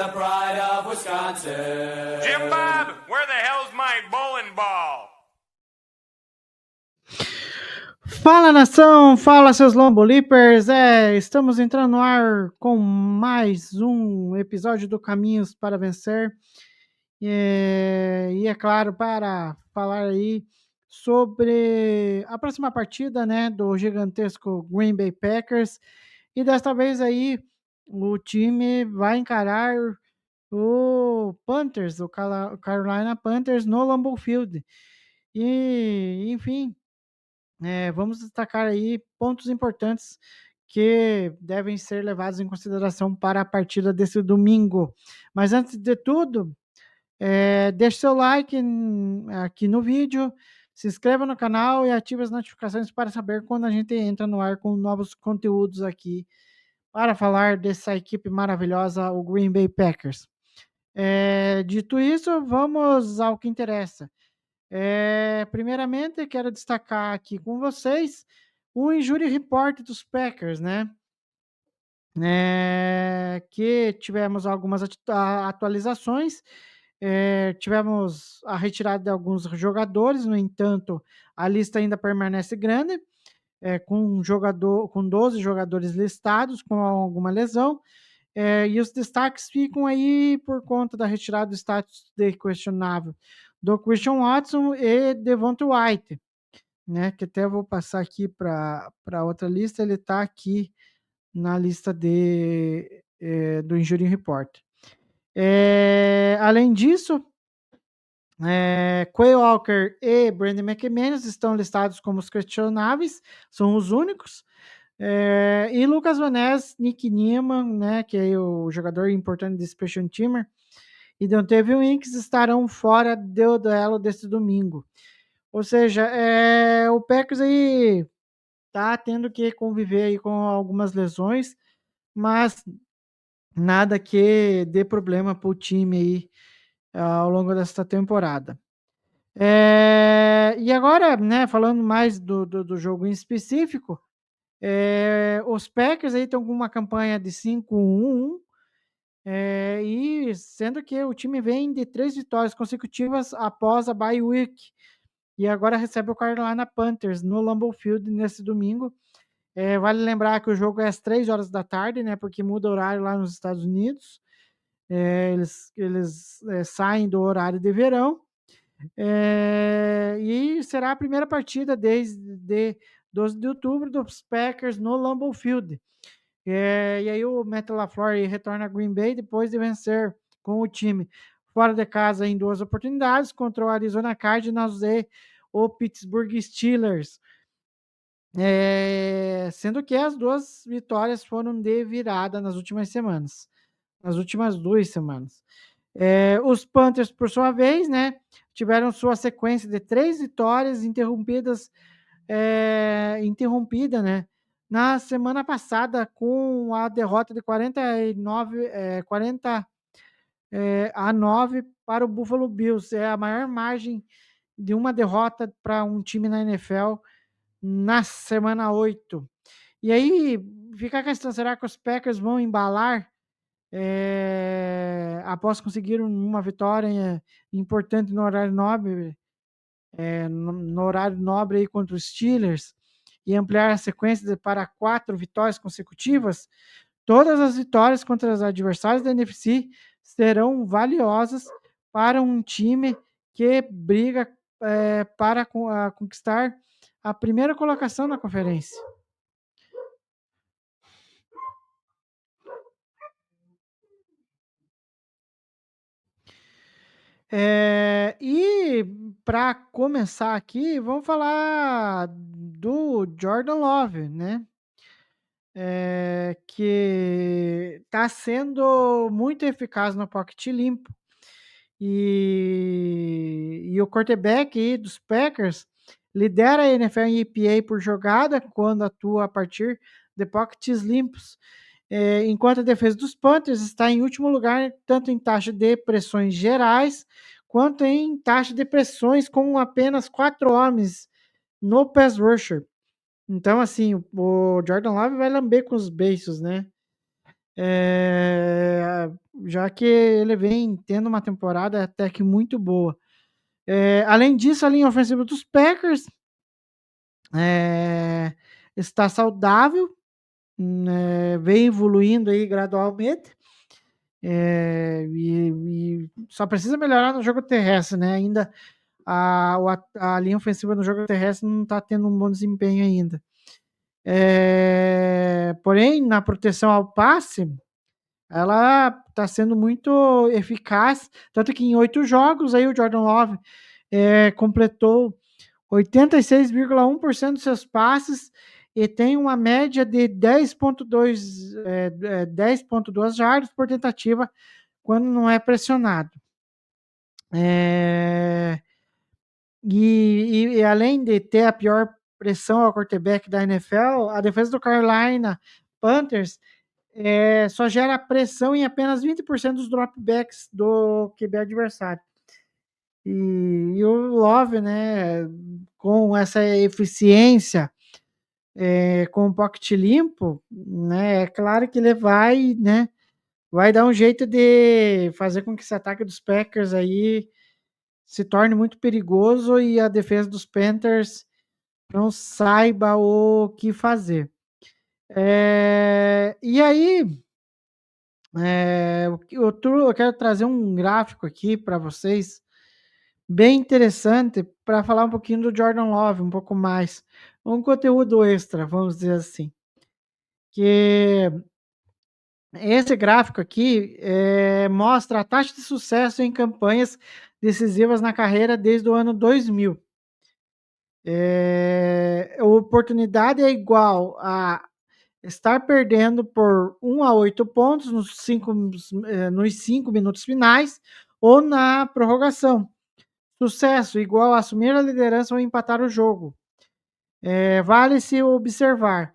the pride of Wisconsin. Jim Bob, where the hell's my bowling ball? Fala, nação! Fala, seus Lombo Leapers! Estamos entrando no ar com mais um episódio do Caminhos para Vencer. E é claro, para falar aí sobre a próxima partida, né, do gigantesco Green Bay Packers. E desta vez aí o time vai encarar o Panthers, o Carolina Panthers no Lambeau Field. E, enfim, vamos destacar aí pontos importantes que devem ser levados em consideração para a partida desse domingo. Mas antes de tudo, deixe seu like aqui no vídeo, se inscreva no canal e ative as notificações para saber quando a gente entra no ar com novos conteúdos aqui para falar dessa equipe maravilhosa, o Green Bay Packers. Dito isso, vamos ao que interessa. Primeiramente, quero destacar aqui com vocês o Injury Report dos Packers, né? Que tivemos algumas atualizações, tivemos a retirada de alguns jogadores, no entanto, a lista ainda permanece grande, com 12 jogadores listados com alguma lesão, e os destaques ficam aí por conta da retirada do status de questionável do Christian Watson e Devonta White, né? Que até vou passar aqui para outra lista, ele está aqui na lista do Injury Report. Além disso, Quay Walker e Brandon McManus estão listados como os questionáveis, são os únicos. E Lucas Van Ness, Nick Niemann, né, que é o jogador importante de Special Teamer, e Dontavian Wicks estarão fora do duelo desse domingo. Ou seja, o Packers aí tá tendo que conviver aí com algumas lesões, mas nada que dê problema para o time aí ao longo desta temporada. E agora, né, falando mais do jogo em específico, os Packers aí estão com uma campanha de 5-1, e sendo que o time vem de 3 vitórias consecutivas após a bye week, e agora recebe o Carolina Panthers no Lambeau Field nesse domingo. Vale lembrar que o jogo é às 3 horas da tarde, né, porque muda o horário lá nos Estados Unidos. Eles saem do horário de verão. E será a primeira partida desde 12 de outubro dos Packers no Lambeau Field. E aí o Matt LaFleur retorna a Green Bay depois de vencer com o time fora de casa em 2 oportunidades contra o Arizona Cardinals e o Pittsburgh Steelers. Sendo que as 2 vitórias foram de virada nas últimas semanas, nas últimas 2 semanas. Os Panthers, por sua vez, né, tiveram sua sequência de 3 vitórias interrompida, né, na semana passada com a derrota de 40-9 para o Buffalo Bills. É a maior margem de uma derrota para um time na NFL na semana 8. E aí fica a questão, será que os Packers vão embalar após conseguir uma vitória importante no horário nobre, no horário nobre aí contra os Steelers, e ampliar a sequência para 4 vitórias consecutivas? Todas as vitórias contra os adversários da NFC serão valiosas para um time que briga para conquistar a primeira colocação na conferência. E para começar aqui, vamos falar do Jordan Love, né? Que está sendo muito eficaz no pocket limpo. E o quarterback aí dos Packers lidera a NFL em EPA por jogada quando atua a partir de pockets limpos. Enquanto a defesa dos Panthers está em último lugar, tanto em taxa de pressões gerais, quanto em taxa de pressões com apenas 4 homens no pass rusher. Então, assim, o Jordan Love vai lamber com os beiços, né? já que ele vem tendo uma temporada até que muito boa. Além disso, a linha ofensiva dos Packers está saudável, vem evoluindo aí gradualmente, e só precisa melhorar no jogo terrestre, né? Ainda a linha ofensiva no jogo terrestre não está tendo um bom desempenho ainda. Porém, na proteção ao passe, ela está sendo muito eficaz, tanto que em 8 jogos aí o Jordan Love completou 86,1% dos seus passes e tem uma média de 10,2 jardas por tentativa quando não é pressionado. E além de ter a pior pressão ao quarterback da NFL, a defesa do Carolina Panthers só gera pressão em apenas 20% dos dropbacks do QB adversário. E o Love, né, com essa eficiência, com o pocket limpo, né, é claro que ele vai, né, vai dar um jeito de fazer com que esse ataque dos Packers aí se torne muito perigoso e a defesa dos Panthers não saiba o que fazer. E aí, eu quero trazer um gráfico aqui para vocês, bem interessante, para falar um pouquinho do Jordan Love, um pouco mais. Um conteúdo extra, vamos dizer assim. Que esse gráfico aqui mostra a taxa de sucesso em campanhas decisivas na carreira desde o ano 2000. A oportunidade é igual a estar perdendo por 1 a 8 pontos nos 5 minutos finais ou na prorrogação. Sucesso igual a assumir a liderança ou empatar o jogo. Vale-se observar.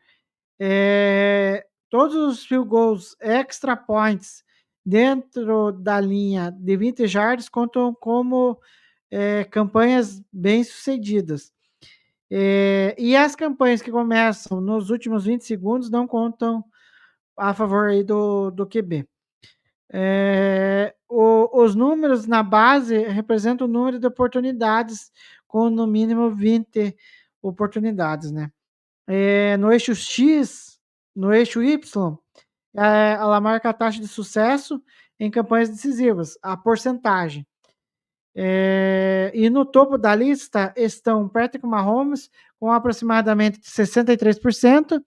Todos os field goals extra points dentro da linha de 20 jardas contam como campanhas bem-sucedidas. E as campanhas que começam nos últimos 20 segundos não contam a favor aí do QB. Os números na base representam o número de oportunidades com no mínimo 20 oportunidades, né? No eixo X, no eixo Y, ela marca a taxa de sucesso em campanhas decisivas, a porcentagem. E no topo da lista estão Patrick Mahomes com aproximadamente 63%,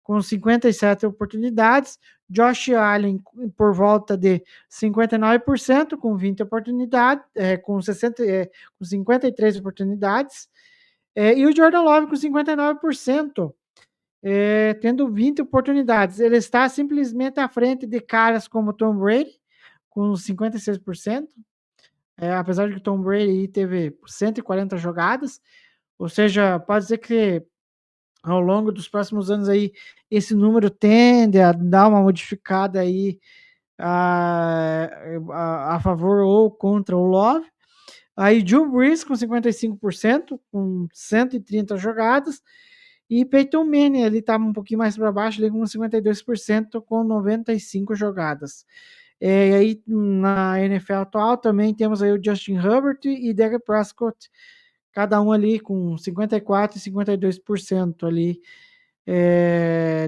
com 57 oportunidades, Josh Allen por volta de 59%, com 20 oportunidades, com 53 oportunidades, e o Jordan Love com 59%, tendo 20 oportunidades. Ele está simplesmente à frente de caras como Tom Brady, com 56%, apesar de que o Tom Brady teve 140 jogadas, ou seja, pode dizer que ao longo dos próximos anos aí, esse número tende a dar uma modificada aí a favor ou contra o Love. Aí Drew Brees com 55%, com 130 jogadas, e Peyton Manning, ele tá um pouquinho mais para baixo, ali com 52%, com 95 jogadas. E aí na NFL atual também temos aí o Justin Herbert e Dak Prescott, cada um ali com 54% e 52% ali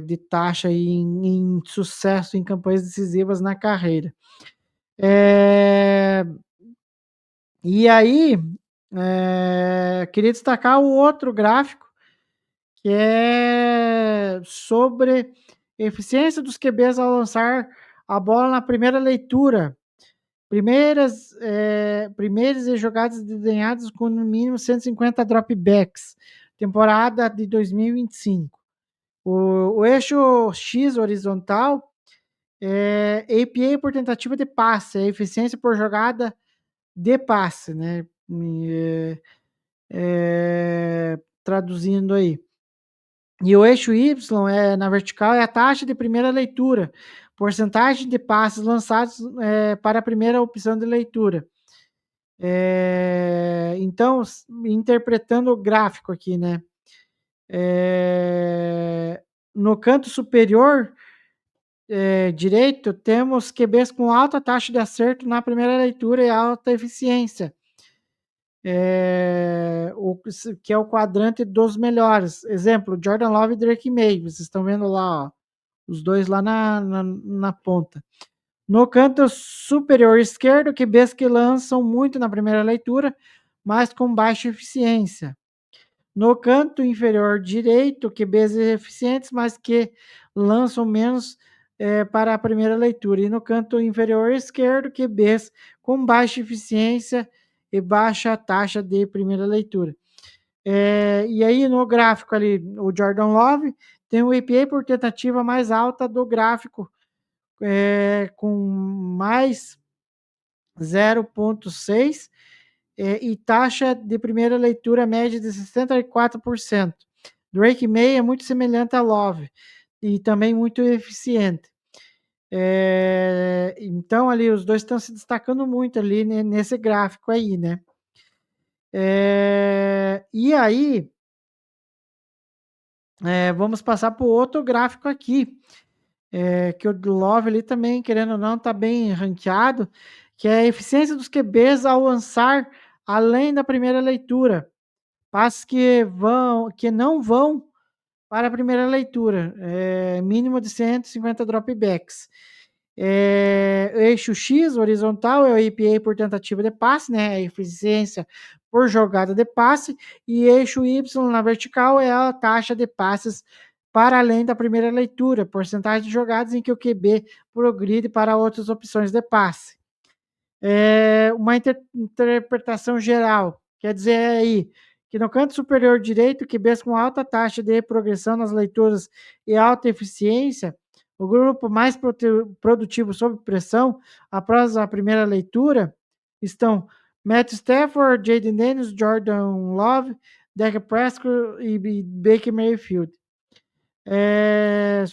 de taxa aí em sucesso em campanhas decisivas na carreira. E aí, queria destacar o outro gráfico, que é sobre eficiência dos QBs ao lançar a bola na primeira leitura. Primeiras e jogadas desenhadas com no mínimo 150 dropbacks, temporada de 2025. O eixo X horizontal é APA por tentativa de passe, a eficiência por jogada de passe, né? Traduzindo aí. E o eixo Y na vertical é a taxa de primeira leitura, porcentagem de passes lançados para a primeira opção de leitura. Então, interpretando o gráfico aqui, né? No canto superior direito, temos QBs com alta taxa de acerto na primeira leitura e alta eficiência. Que é o quadrante dos melhores. Exemplo, Jordan Love e Drake May. Vocês estão vendo lá, ó, os dois lá na ponta. No canto superior esquerdo, QBs que lançam muito na primeira leitura, mas com baixa eficiência. No canto inferior direito, QBs eficientes, mas que lançam menos para a primeira leitura. E no canto inferior esquerdo, QBs com baixa eficiência e baixa taxa de primeira leitura. E aí no gráfico ali, o Jordan Love tem o EPA por tentativa mais alta do gráfico, com mais 0,6 e taxa de primeira leitura média de 64%. Drake May é muito semelhante a Love e também muito eficiente. Então ali os dois estão se destacando muito ali nesse gráfico aí, né? E aí vamos passar para o outro gráfico aqui, que o Love ali também, querendo ou não, está bem ranqueado, que é a eficiência dos QBs ao lançar além da primeira leitura. Passes que não vão para a primeira leitura, mínimo de 150 dropbacks. Eixo X, horizontal, é o EPA por tentativa de passe, né? A eficiência por jogada de passe. E eixo Y na vertical é a taxa de passes para além da primeira leitura, porcentagem de jogadas em que o QB progride para outras opções de passe. Uma interpretação geral, quer dizer aí que no canto superior direito, QBs com alta taxa de progressão nas leituras e alta eficiência, o grupo mais produtivo sob pressão após a primeira leitura estão Matt Stafford, Jaden Daniels, Jordan Love, Dak Prescott e Baker Mayfield.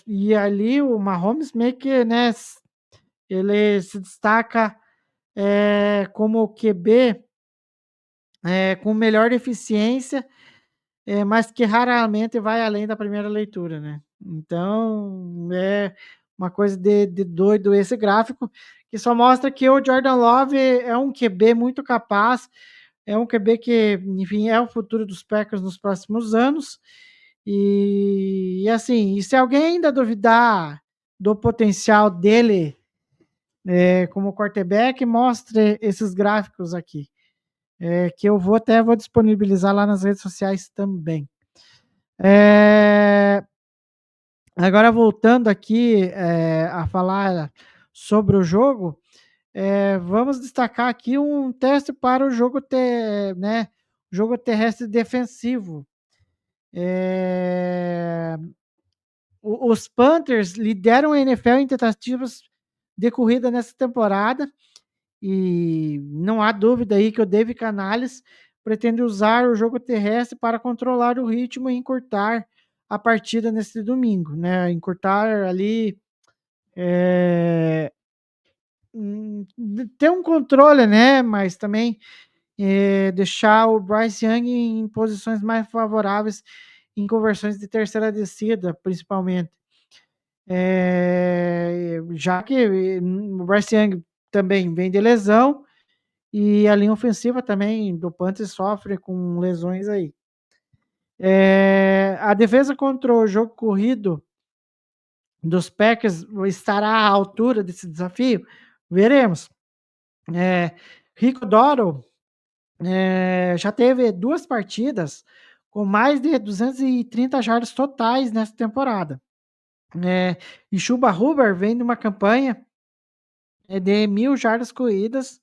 E ali o Mahomes meio que, né, ele se destaca como QB com melhor eficiência, mas que raramente vai além da primeira leitura, né? Então, é uma coisa de doido esse gráfico, que só mostra que o Jordan Love é um QB muito capaz, é um QB que, enfim, é o futuro dos Packers nos próximos anos. E assim, e se alguém ainda duvidar do potencial dele como quarterback, mostre esses gráficos aqui. Que eu vou disponibilizar lá nas redes sociais também. Agora voltando aqui a falar sobre o jogo, vamos destacar aqui um teste para o jogo, jogo terrestre defensivo. Os Panthers lideram a NFL em tentativas de corrida nessa temporada. E não há dúvida aí que o David Canales pretende usar o jogo terrestre para controlar o ritmo e encurtar a partida nesse domingo, né? Encurtar ali, ter um controle, né? Mas também deixar o Bryce Young em posições mais favoráveis em conversões de terceira descida, principalmente. Já que o Bryce Young também vem de lesão, e a linha ofensiva também do Panthers sofre com lesões aí. A defesa contra o jogo corrido dos Packers estará à altura desse desafio? Veremos. Rico Dotto já teve 2 partidas com mais de 230 jardas totais nessa temporada. E Chuba Hubbard vem de uma campanha de 1.000 jardas corridas,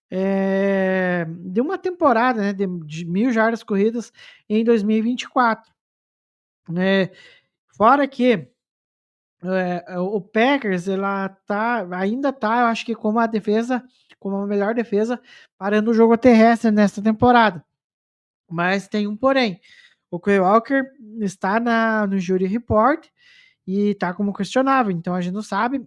de uma temporada, né, de 1.000 jardas corridas em 2024. Fora que o Packers ainda tá, eu acho que como a melhor defesa, parando o jogo terrestre nessa temporada. Mas tem um porém. O Quay Walker está no Injury Report e está como questionável. Então a gente não sabe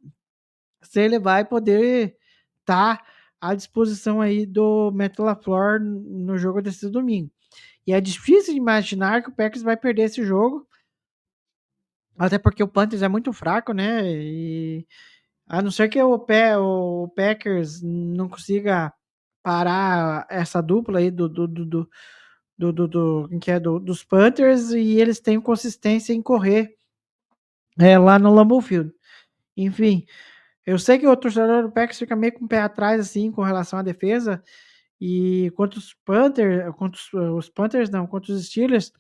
se ele vai poder estar à disposição aí do Matt LaFleur no jogo desse domingo. E é difícil de imaginar que o Packers vai perder esse jogo Até porque o Panthers é muito fraco, né? E a não ser que o Packers não consiga parar essa dupla aí que é dos Panthers e eles têm consistência em correr lá no Lambeau Field. Enfim, eu sei que o torcedor do Packers fica meio com o pé atrás assim com relação à defesa e quanto os Steelers,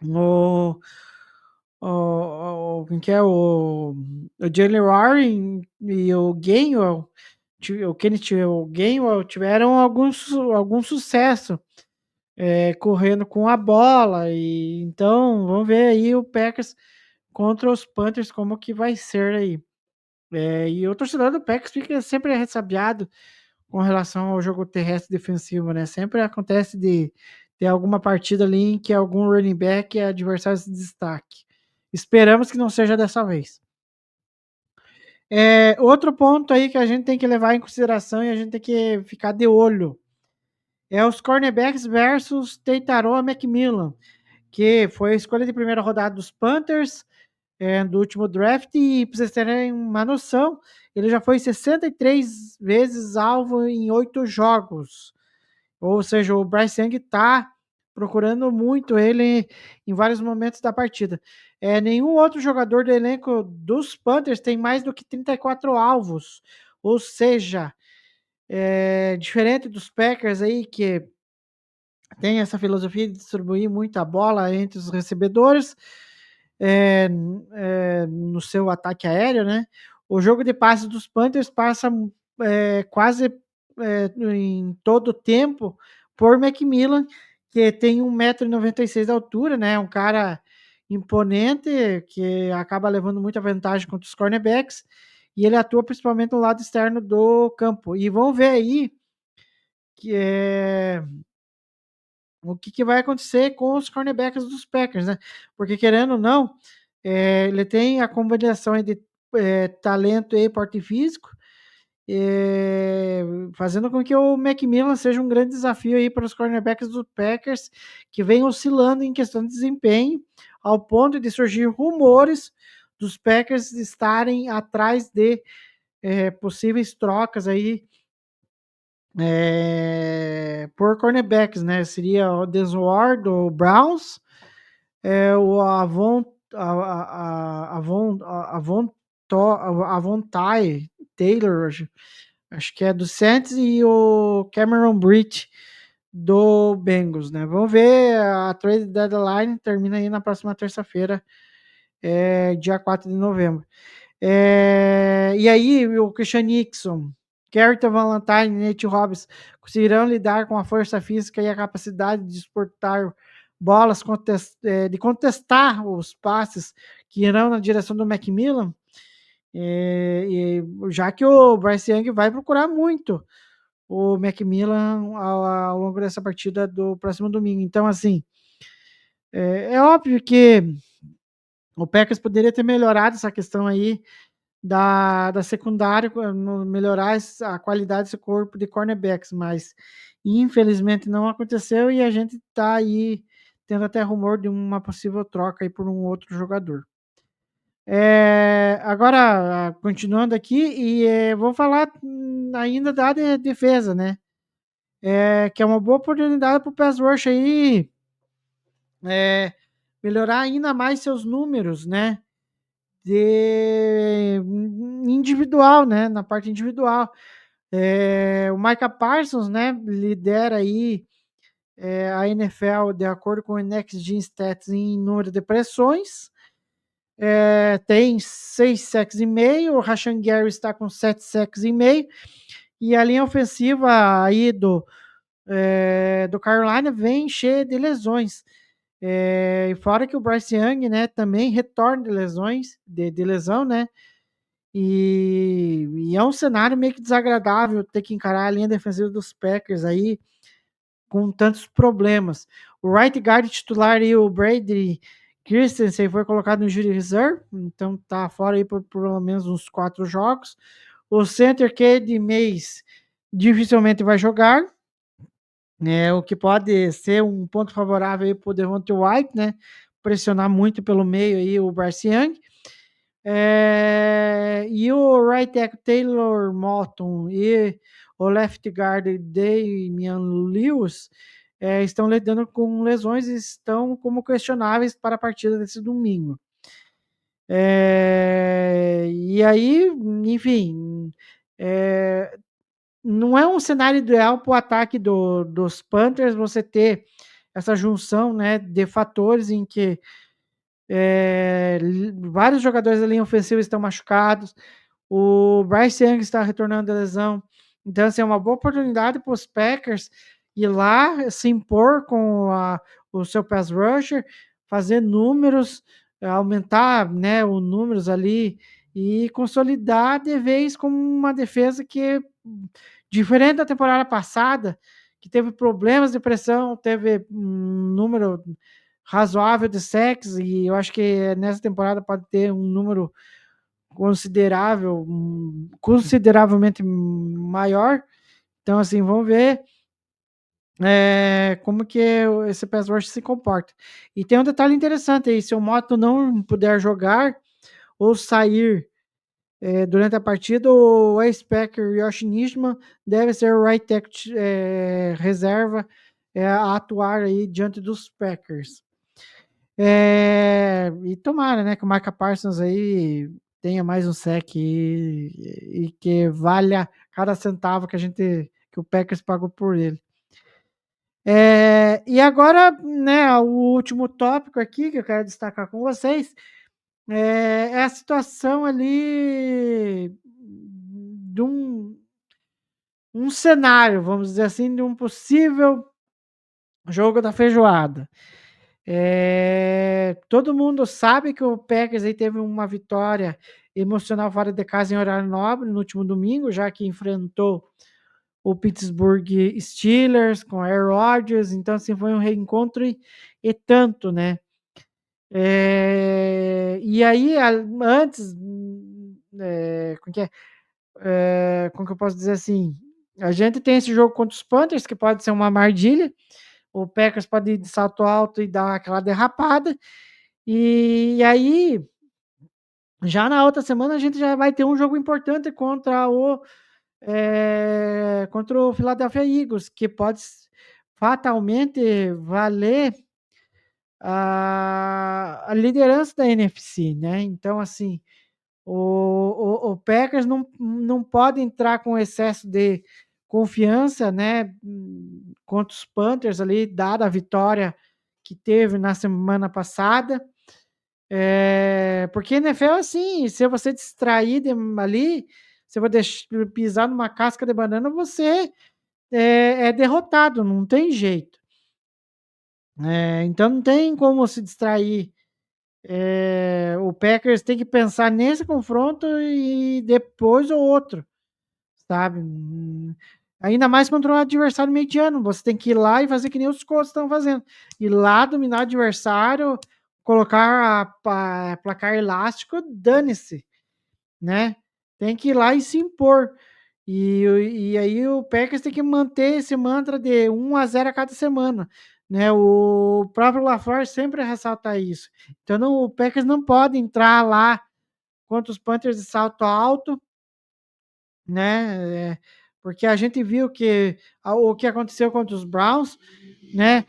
o quem que é o Jalen Warren e o Gainwell, o Kenneth o Gainwell tiveram algum sucesso correndo com a bola e então vamos ver aí o Packers contra os Panthers como que vai ser aí. E o torcedor do Packers fica sempre ressabiado com relação ao jogo terrestre defensivo, né? Sempre acontece de ter alguma partida ali em que algum running back é adversário se destaque. Esperamos que não seja dessa vez. Outro ponto aí que a gente tem que levar em consideração e a gente tem que ficar de olho é os cornerbacks versus Teitaroa McMillan, que foi a escolha de primeira rodada dos Panthers do último draft. E para vocês terem uma noção, ele já foi 63 vezes alvo em 8 jogos. Ou seja, o Bryce Young está procurando muito ele em vários momentos da partida. Nenhum outro jogador do elenco dos Panthers tem mais do que 34 alvos. Ou seja, diferente dos Packers aí, que tem essa filosofia de distribuir muita bola entre os recebedores no seu ataque aéreo, né? O jogo de passes dos Panthers passa quase em todo o tempo por McMillan, que tem 1,96 m de altura, né? Um cara imponente que acaba levando muita vantagem contra os cornerbacks e ele atua principalmente no lado externo do campo. E vamos ver aí que o que vai acontecer com os cornerbacks dos Packers, né? Porque querendo ou não, ele tem a combinação de talento e porte físico, fazendo com que o McMillan seja um grande desafio aí para os cornerbacks dos Packers, que vem oscilando em questão de desempenho, ao ponto de surgir rumores dos Packers estarem atrás de possíveis trocas aí por cornerbacks, né? Seria o Deswar do Browns, o Avontai Taylor, acho que é do Saints, e o Cameron Britt do Bengals, né? Vamos ver, a trade deadline termina aí na próxima terça-feira, dia 4 de novembro. E aí, o Christian Nixon, Carrington Valentine e Nate Hobbs conseguirão lidar com a força física e a capacidade de exportar bolas, de contestar os passes que irão na direção do Macmillan, já que o Bryce Young vai procurar muito o Macmillan ao longo dessa partida do próximo domingo. Então, assim, é óbvio que o Packers poderia ter melhorado essa questão aí da secundária, melhorar a qualidade desse corpo de cornerbacks, mas infelizmente não aconteceu e a gente está aí tendo até rumor de uma possível troca aí por um outro jogador. Agora, continuando aqui, vou falar ainda da defesa, né? Que é uma boa oportunidade para o pass rush aí melhorar ainda mais seus números, né? De individual, né? Na parte individual. O Micah Parsons, né? Lidera aí a NFL de acordo com o Next Gen Stats em número de pressões. Tem 6 sacks e meio. O Rashan Gary está com 7 sacks e meio. E a linha ofensiva aí do Carolina vem cheia de lesões. Fora que o Bryce Young, né, também retorna de lesões, de lesão, né? E é um cenário meio que desagradável ter que encarar a linha defensiva dos Packers aí com tantos problemas. O right guard titular e o Brady Christensen foi colocado no Jury Reserve, então tá fora aí por pelo menos uns 4 jogos. O center Cade Mays dificilmente vai jogar, né? O que pode ser um ponto favorável aí pro Devontae White, né? pressionar muito pelo meio aí o Bryce Young. E o right tackle Taylor Moton e o left guard Damian Lewis estão lidando com lesões e estão como questionáveis para a partida desse domingo. E aí, enfim, não é um cenário ideal para o ataque dos Panthers você ter essa junção, né, de fatores em que vários jogadores da linha ofensiva estão machucados, o Bryce Young está retornando da lesão, então assim, é uma boa oportunidade para os Packers ir lá, se impor com o seu pass rusher, fazer números, aumentar, né, os números ali e consolidar de vez como uma defesa que, diferente da temporada passada, que teve problemas de pressão, teve um número razoável de sacks, e eu acho que nessa temporada pode ter um número considerável, consideravelmente maior. Então, assim, vamos ver como que esse pass rush se comporta. E tem um detalhe interessante aí, se o Moto não puder jogar ou sair durante a partida, o ex-Packer Yoshi Nijman deve ser o right tackle reserva a atuar aí diante dos Packers. E tomara, né, que o Micah Parsons aí tenha mais um sec e que valha cada centavo que o Packers pagou por ele. E agora, né, o último tópico aqui que eu quero destacar com vocês é a situação ali de um cenário, vamos dizer assim, de um possível jogo da feijoada. Todo mundo sabe que o Packers aí teve uma vitória emocional fora de casa em horário nobre no último domingo, já que enfrentou o Pittsburgh Steelers com Aaron Rodgers, então assim foi um reencontro e tanto, né? E aí antes, como que eu posso dizer assim, a gente tem esse jogo contra os Panthers que pode ser uma armadilha, o Packers pode ir de salto alto e dar aquela derrapada. E aí, já na outra semana, a gente já vai ter um jogo importante contra o Philadelphia Eagles, que pode fatalmente valer a liderança da NFC, né? Então, assim, o Packers não pode entrar com excesso de confiança, né? Contra os Panthers ali, dada a vitória que teve na semana passada. Porque NFL é assim, se você distrair ali, se você pisar numa casca de banana, você é derrotado, não tem jeito. Então não tem como se distrair. O Packers tem que pensar nesse confronto e depois o outro, sabe? Ainda mais contra um adversário mediano, você tem que ir lá e fazer que nem os Colts estão fazendo. Ir lá, dominar o adversário, colocar placar elástico, dane-se, né? Tem que ir lá e se impor. E aí o Packers tem que manter esse mantra de 1-0 a cada semana, né? O próprio LaFleur sempre ressalta isso. Então o Packers não pode entrar lá contra os Panthers de salto alto, né? Porque a gente viu que o que aconteceu contra os Browns, né?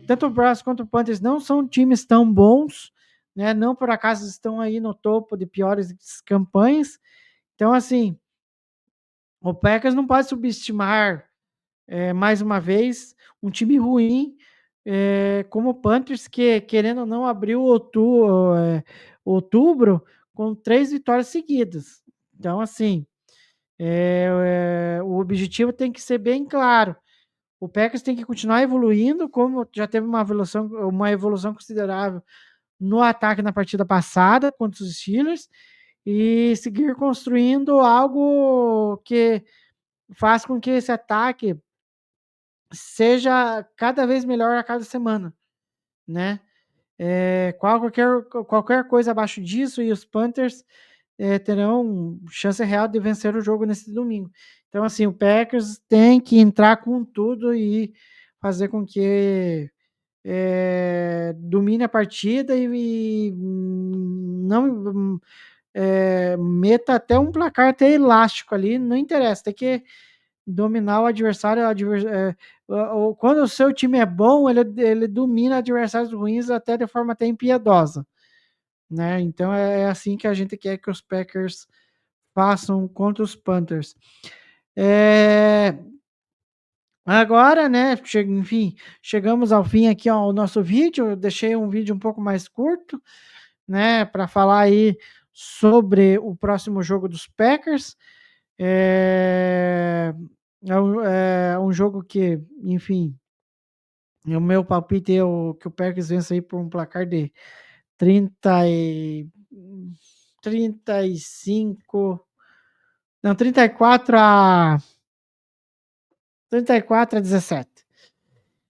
Tanto o Browns quanto o Panthers não são times tão bons, né? Não por acaso estão aí no topo de piores campanhas. Então, assim, o Packers não pode subestimar mais uma vez um time ruim como o Panthers, que querendo ou não abriu outubro com 3 vitórias seguidas. Então, assim, o objetivo tem que ser bem claro. O Packers tem que continuar evoluindo, como já teve uma evolução considerável no ataque na partida passada contra os Steelers, e seguir construindo algo que faz com que esse ataque seja cada vez melhor a cada semana, né? Qualquer coisa abaixo disso e os Panthers terão chance real de vencer o jogo nesse domingo. Então, assim, o Packers tem que entrar com tudo e fazer com que domine a partida e não meta até um placar até elástico ali, não interessa, tem que dominar o adversário. Quando o seu time é bom, ele domina adversários ruins até de forma até impiedosa, né? Então é assim que a gente quer que os Packers façam contra os Panthers. Agora, né, enfim, chegamos ao fim aqui ao nosso vídeo. Eu deixei um vídeo um pouco mais curto, né, para falar aí sobre o próximo jogo dos Packers. É, é um jogo que, enfim, o meu palpite é que o Packers vence aí por um placar de 30 e 35, não, 34-17.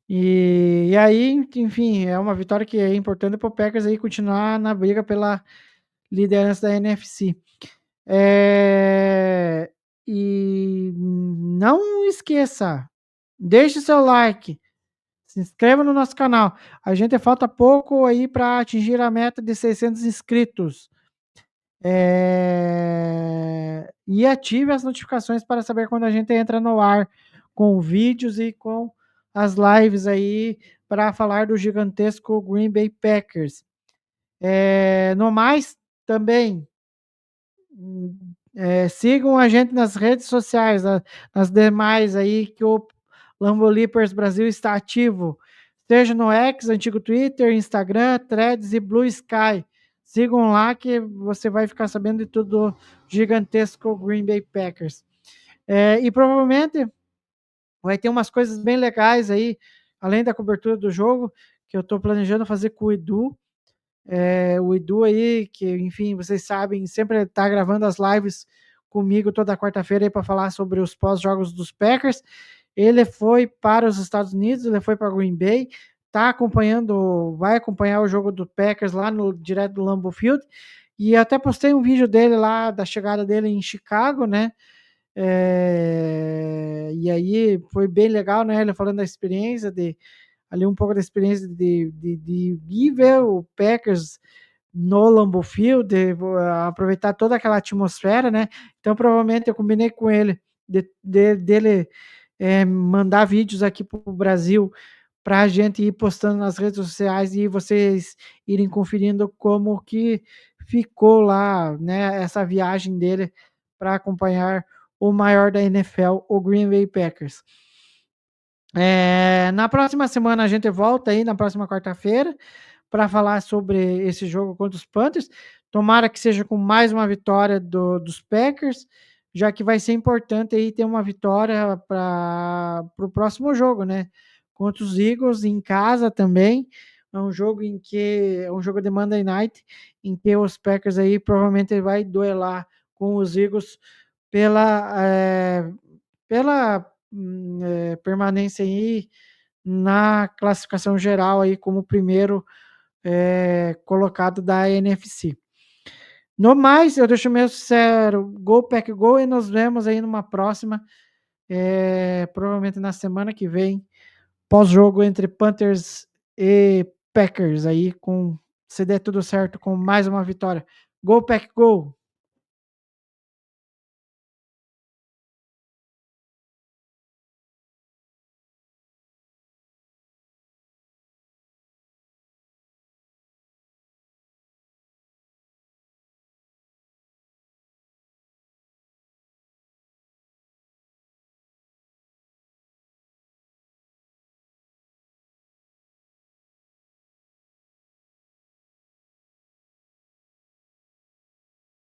E aí, enfim, é uma vitória que é importante para o Packers aí continuar na briga pela liderança da NFC. E não esqueça, deixe seu like, se inscreva no nosso canal. A gente falta pouco aí para atingir a meta de 600 inscritos. E ative as notificações para saber quando a gente entra no ar com vídeos e com as lives aí para falar do gigantesco Green Bay Packers. No mais, também sigam a gente nas redes sociais, nas demais aí que o Lambo Leapers Brasil está ativo, seja no X, antigo Twitter, Instagram, Threads e Blue Sky. Sigam lá que você vai ficar sabendo de tudo do gigantesco Green Bay Packers. E provavelmente vai ter umas coisas bem legais aí, além da cobertura do jogo, que eu estou planejando fazer com o Edu. O Edu aí, que, enfim, vocês sabem, sempre está gravando as lives comigo toda quarta-feira para falar sobre os pós-jogos dos Packers. Ele foi para os Estados Unidos, ele foi para Green Bay, vai acompanhar o jogo do Packers lá no direto do Lambeau Field. E até postei um vídeo dele lá, da chegada dele em Chicago, né? E aí foi bem legal, né? Ele falando da experiência, ali um pouco da experiência de ver o Packers no Lambeau Field, aproveitar toda aquela atmosfera, né? Então, provavelmente eu combinei com ele dele mandar vídeos aqui para o Brasil para a gente ir postando nas redes sociais e vocês irem conferindo como que ficou lá, né? Essa viagem dele para acompanhar o maior da NFL, o Green Bay Packers. Na próxima semana a gente volta aí, na próxima quarta-feira, para falar sobre esse jogo contra os Panthers. Tomara que seja com mais uma vitória dos Packers, já que vai ser importante aí ter uma vitória para o próximo jogo, né? Contra os Eagles em casa também. É um jogo de Monday Night, em que os Packers aí provavelmente vai duelar com os Eagles pela permanência aí na classificação geral aí como primeiro colocado da NFC. No mais, eu deixo meu sincero, Go Pack Go, e nos vemos aí numa próxima, provavelmente na semana que vem, pós-jogo entre Panthers e Packers aí, se der tudo certo, com mais uma vitória. Go Pack Go!